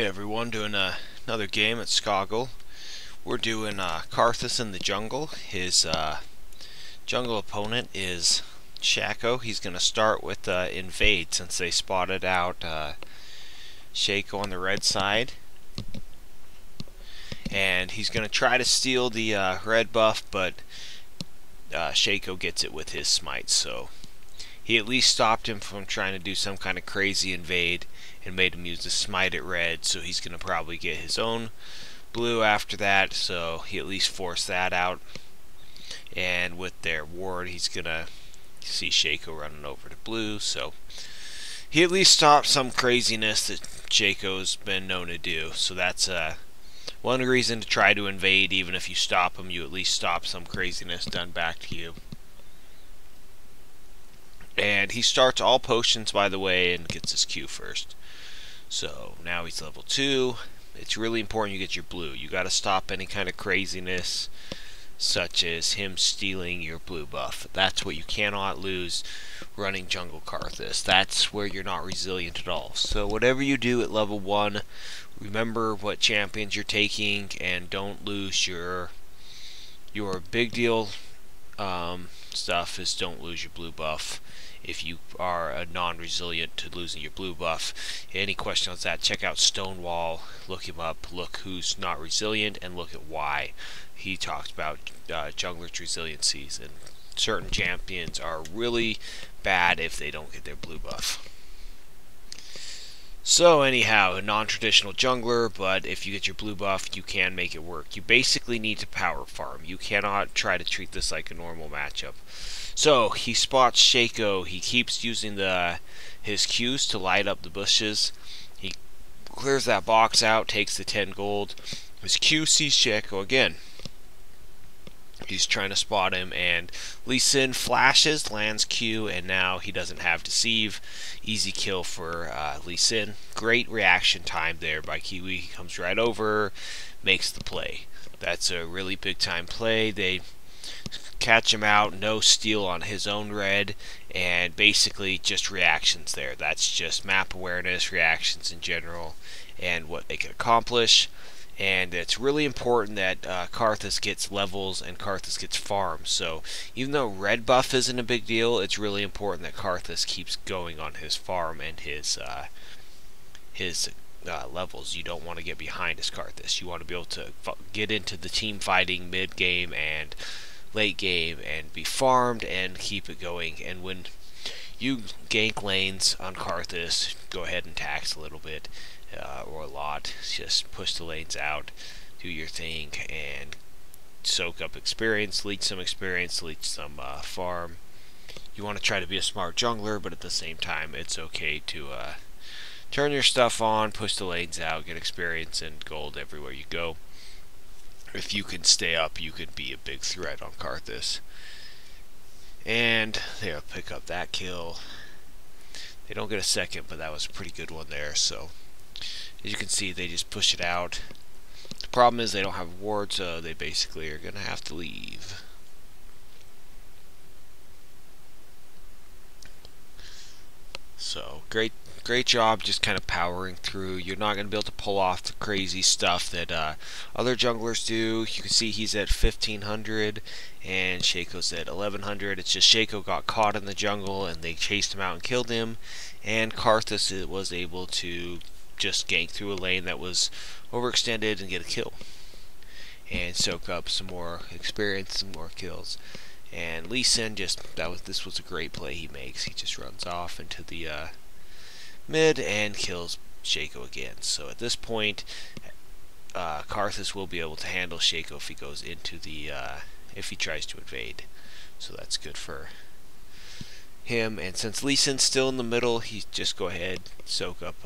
Hey everyone, doing another game at Skoggle. We're doing Karthus in the jungle. His jungle opponent is Shaco. He's going to start with Invade since they spotted out Shaco on the red side. And he's going to try to steal the red buff, but Shaco gets it with his smite, so he at least stopped him from trying to do some kind of crazy invade and made him use the smite at red, so he's going to probably get his own blue after that, so he at least forced that out. And with their ward, he's going to see Shaco running over to blue, so he at least stopped some craziness that Shaco's been known to do. So that's one reason to try to invade. Even if you stop him, you at least stop some craziness done back to you. And he starts all potions, by the way, and gets his Q first. So now he's level 2. It's really important you get your blue. You got to stop any kind of craziness, such as him stealing your blue buff. That's what you cannot lose running jungle Karthus. That's where you're not resilient at all. So whatever you do at level 1, remember what champions you're taking, and don't lose your big deal stuff is don't lose your blue buff. If you are a non-resilient to losing your blue buff. Any question on that, check out Stonewall, look him up, look who's not resilient, and look at why. He talks about jungler's resiliencies, and certain champions are really bad if they don't get their blue buff. So anyhow, a non-traditional jungler, but if you get your blue buff, you can make it work. You basically need to power farm. You cannot try to treat this like a normal matchup. So he spots Shaco. He keeps using his Qs to light up the bushes. He clears that box out, takes the 10 gold. His Q sees Shaco again. He's trying to spot him, and Lee Sin flashes, lands Q, and now he doesn't have Deceive. Easy kill for Lee Sin. Great reaction time there by Kiwi. He comes right over, makes the play. That's a really big time play. They catch him out, no steal on his own red, and basically just reactions there. That's just map awareness, reactions in general, and what they can accomplish. And it's really important that Karthus gets levels and Karthus gets farms. So even though red buff isn't a big deal, it's really important that Karthus keeps going on his farm and his levels. You don't want to get behind his Karthus. You want to be able to get into the team fighting mid game and late game and be farmed and keep it going. And when you gank lanes on Karthus, go ahead and tax a little bit or a lot. Just push the lanes out, do your thing, and soak up experience, leech some farm. You want to try to be a smart jungler, but at the same time, it's okay to turn your stuff on, push the lanes out, get experience and gold everywhere you go. If you can stay up, you could be a big threat on Karthus. And they'll pick up that kill. They don't get a second, but that was a pretty good one there. So as you can see, they just push it out. The problem is they don't have wards, so they basically are going to have to leave. So great job just kind of powering through. You're not going to be able to pull off the crazy stuff that other junglers do. You can see he's at 1500 and Shaco's at 1100. It's just Shaco got caught in the jungle and they chased him out and killed him, and Karthus was able to just gank through a lane that was overextended and get a kill and soak up some more experience, some more kills. And Lee Sin this was a great play he makes. He just runs off into the mid and kills Shaco again. So at this point, Karthus will be able to handle Shaco if he goes into the if he tries to invade. So that's good for him. And since Lee Sin's still in the middle, he just go ahead, soak up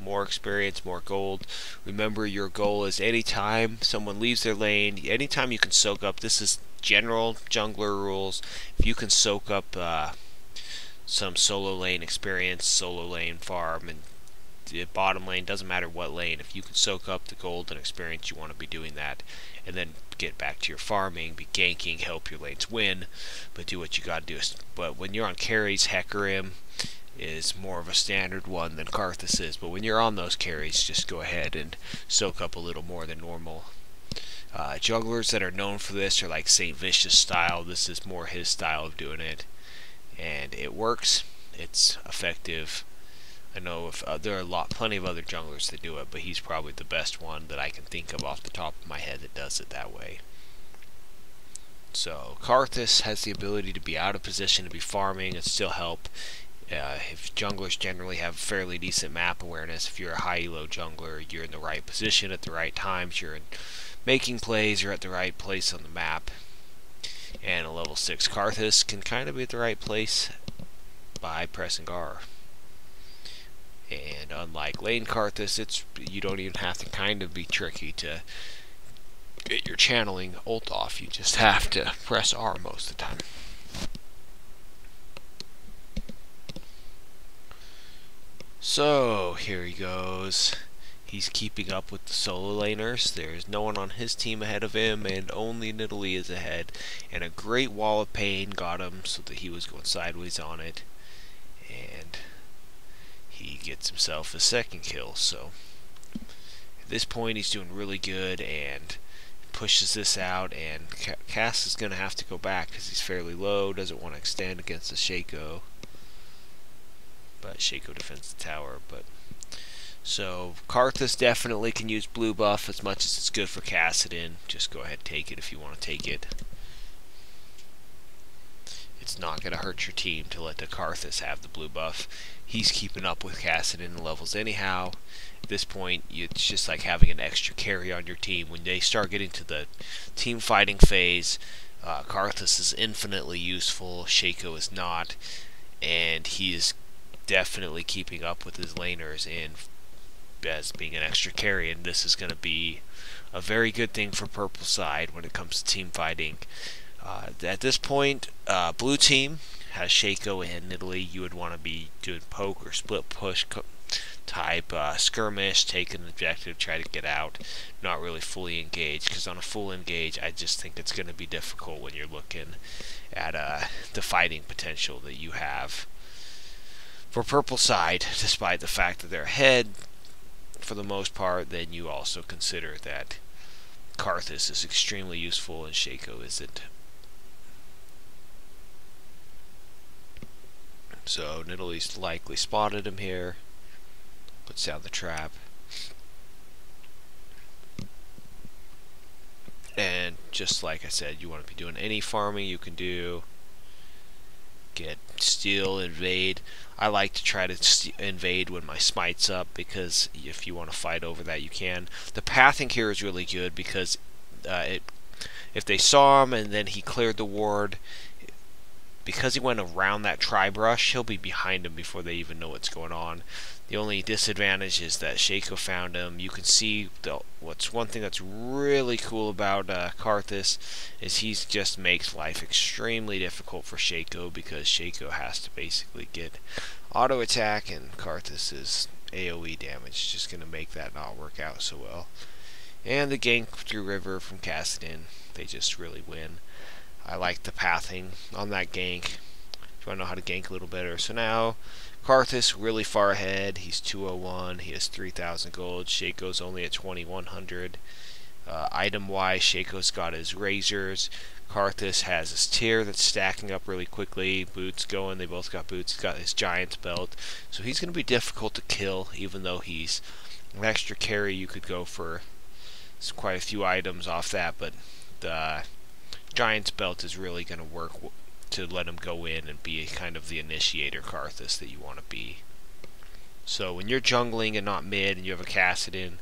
more experience, more gold. Remember, your goal is anytime someone leaves their lane, anytime you can soak up, this is general jungler rules, if you can soak up some solo lane experience, solo lane farm, and the bottom lane, doesn't matter what lane, if you can soak up the gold and experience, you want to be doing that, and then get back to your farming, be ganking, help your lanes win, but do what you gotta do. But when you're on carries, Hecarim, is more of a standard one than Karthus is, but when you're on those carries, just go ahead and soak up a little more than normal. Jugglers that are known for this are like St. Vicious style. This is more his style of doing it, and it works. It's effective. I know there are plenty of other junglers that do it, but he's probably the best one that I can think of off the top of my head that does it that way. So Karthus has the ability to be out of position, to be farming, and still help. If junglers generally have fairly decent map awareness, if you're a high elo jungler, you're in the right position at the right times, you're making plays, you're at the right place on the map. And a level 6 Karthus can kind of be at the right place by pressing R. And unlike lane Karthus, you don't even have to kind of be tricky to get your channeling ult off. You just have to press R most of the time. So here he goes. He's keeping up with the solo laners. There's no one on his team ahead of him, and only Nidalee is ahead. And a great wall of pain got him so that he was going sideways on it. And he gets himself a second kill. So at this point he's doing really good and pushes this out, and Cass is going to have to go back because he's fairly low, doesn't want to extend against the Shaco. But Shaco defends the tower. So Karthus definitely can use blue buff as much as it's good for Kassadin. Just go ahead and take it if you want to take it. It's not going to hurt your team to let the Karthus have the blue buff. He's keeping up with Kassadin levels anyhow. At this point, it's just like having an extra carry on your team. When they start getting to the team fighting phase, Karthus is infinitely useful. Shaco is not, and he is definitely keeping up with his laners and as being an extra carry, and this is going to be a very good thing for purple side when it comes to team fighting. At this point, blue team has Shaco and Nidalee. You would want to be doing poke or split push type skirmish, take an objective, try to get out, not really fully engaged, because on a full engage I just think it's going to be difficult when you're looking at the fighting potential that you have. For purple side, despite the fact that they're ahead for the most part, then you also consider that Karthus is extremely useful and Shaco isn't. So Nidalee's likely spotted him here, puts down the trap, and just like I said, you want to be doing any farming you can do. Get steal, invade. I like to try to invade when my smite's up, because if you want to fight over that, you can. The pathing here is really good because if they saw him and then he cleared the ward, because he went around that tri-brush, he'll be behind him before they even know what's going on. The only disadvantage is that Shaco found him. You can see what's one thing that's really cool about Karthus is he just makes life extremely difficult for Shaco, because Shaco has to basically get auto attack, and Karthus's AoE damage is just going to make that not work out so well. And the gank through river from Kassadin, they just really win. I like the pathing on that gank. If you want to know how to gank a little better. So now Karthus really far ahead. He's 201. He has 3,000 gold. Shaco's only at 2,100. Item-wise, Shaco's got his razors. Karthus has his tier that's stacking up really quickly. Boots going. They both got boots. He's got his giant's belt. So he's going to be difficult to kill, even though he's an extra carry. You could go for quite a few items off that, but the giant's belt is really going to work to let him go in and be kind of the initiator Karthus that you want to be. So when you're jungling and not mid and you have a Kassadin,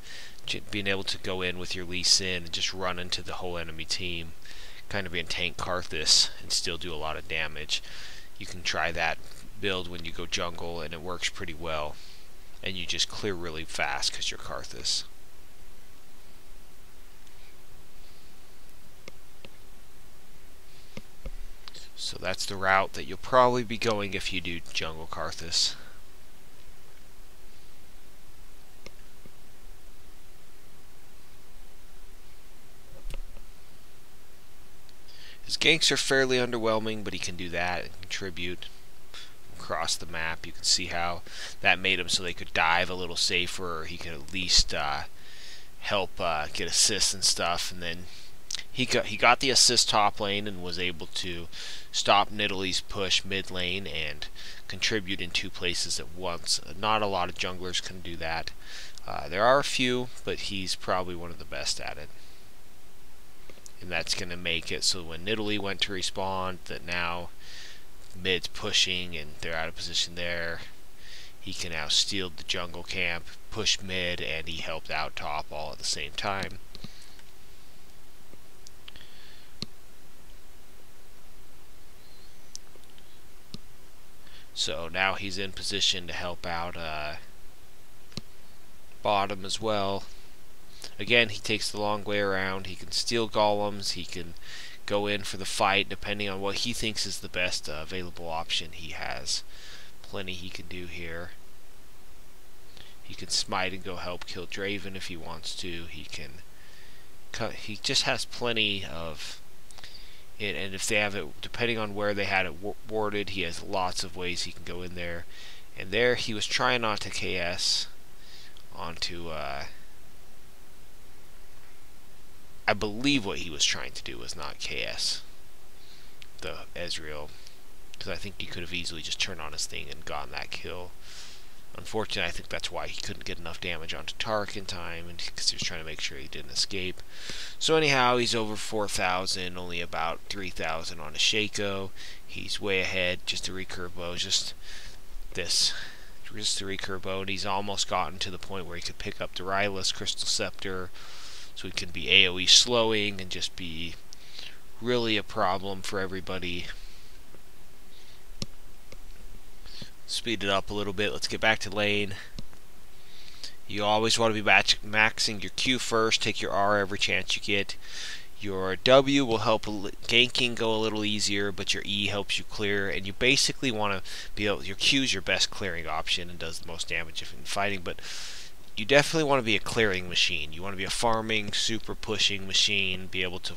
being able to go in with your Lee Sin and just run into the whole enemy team, kind of being tank Karthus and still do a lot of damage. You can try that build when you go jungle and it works pretty well, and you just clear really fast because you're Karthus. So that's the route that you'll probably be going if you do jungle Karthus. His ganks are fairly underwhelming, but he can do that and contribute. across the map. You can see how that made him so they could dive a little safer, or he could at least help get assists and stuff. And then he got the assist top lane and was able to stop Nidalee's push mid lane and contribute in 2 places at once. Not a lot of junglers can do that. There are a few, but he's probably one of the best at it. And that's going to make it so when Nidalee went to respawn, that now mid's pushing and they're out of position there, he can now steal the jungle camp, push mid, and he helped out top all at the same time. So now he's in position to help out bottom as well. Again, he takes the long way around. He can steal golems. He can go in for the fight depending on what he thinks is the best available option. He has plenty he can do here. He can smite and go help kill Draven if he wants to. He just has plenty of it, and if they have it, depending on where they had it warded, he has lots of ways he can go in there. And there he was trying not to KS onto I believe what he was trying to do was not KS the Ezreal, because I think he could have easily just turned on his thing and gotten that kill. Unfortunately, I think that's why he couldn't get enough damage onto Tark in time, and because he was trying to make sure he didn't escape. So anyhow, he's over 4,000, only about 3,000 on a Shaco. He's way ahead. Just a recurve bow, just the recurve bow, and he's almost gotten to the point where he could pick up Darila's Crystal Scepter, so he can be AoE slowing and just be really a problem for everybody. Speed it up a little bit. Let's get back to lane. You always want to be maxing your Q first. Take your R every chance you get. Your W will help ganking go a little easier, but your E helps you clear. And you basically want to be able. Your Q is your best clearing option and does the most damage if in fighting. But you definitely want to be a clearing machine. You want to be a farming, super pushing machine. Be able to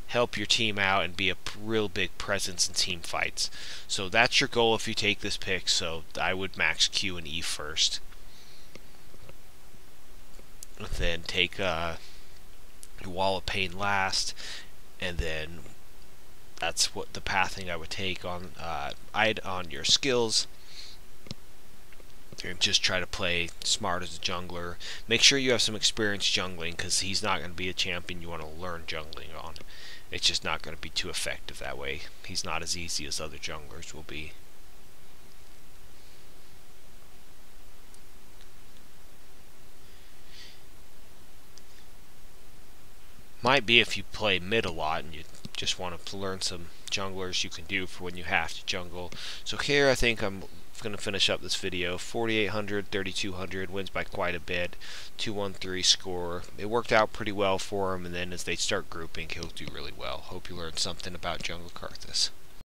help your team out and be a real big presence in team fights. So that's your goal if you take this pick. So I would max Q and E first, then take your Wall of Pain last, and then that's what the pathing I would take on on your skills. And just try to play smart as a jungler. Make sure you have some experience jungling, because he's not going to be a champion you want to learn jungling on. It's just not going to be too effective that way. He's not as easy as other junglers will be. Might be if you play mid a lot and you just want to learn some junglers you can do for when you have to jungle. So here I think I'm going to finish up this video. 4,800, 3,200, wins by quite a bit, 213 score. It worked out pretty well for him, and then as they start grouping, he'll do really well. Hope you learned something about Jungle Karthus.